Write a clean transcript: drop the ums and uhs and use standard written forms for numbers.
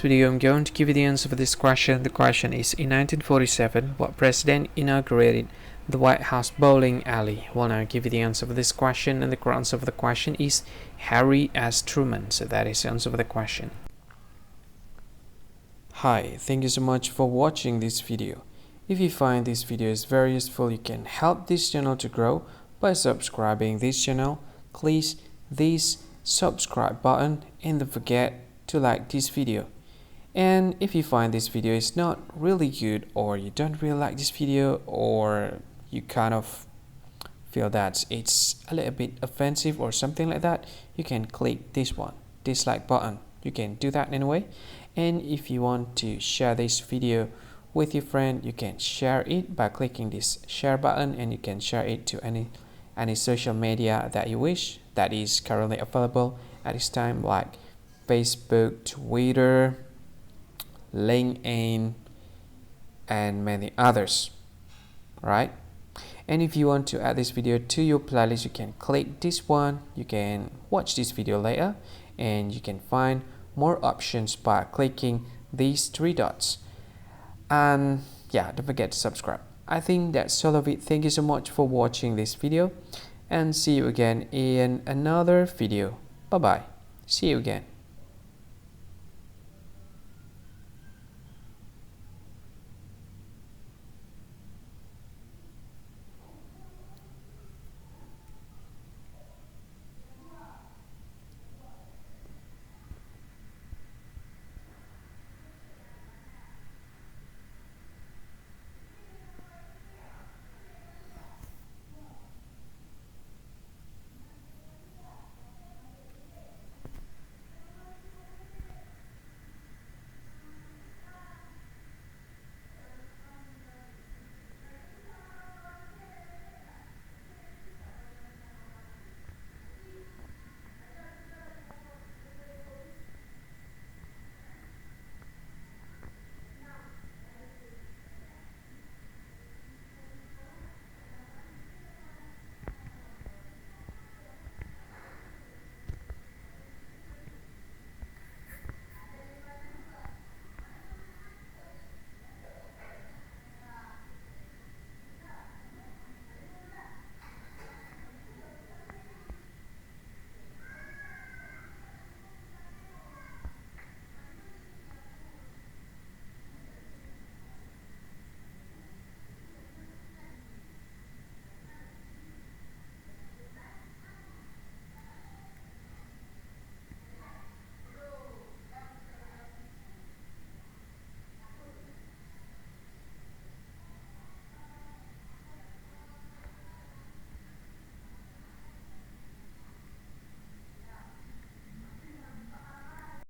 Video, I'm going to give you the answer for this question. The question is, in 1947, what president inaugurated the White House bowling alley? Well, now I'll give you the answer for this question, and the correct answer for the question is Harry S. Truman. So that is the answer for the question. Hi, thank you so much for watching this video. If you find this video is very useful, you can help this channel to grow by subscribing this channel. Please this subscribe button and don't forget to like this video. And if you find this video is not really good, or you don't really like this video, or you kind of feel that it's a little bit offensive or something like that, you can click this one, dislike button. You can do that anyway. And if you want to share this video with your friend, you can share it by clicking this share button, and you can share it to any social media that you wish that is currently available at this time, like Facebook, Twitter, LinkedIn, and many others, right? And if you want to add this video to your playlist, you can click this one. You can watch this video later, and you can find more options by clicking these three dots. And yeah, don't forget to subscribe. I think that's all of it. Thank you so much for watching this video, and see you again in another video. Bye bye. See you again.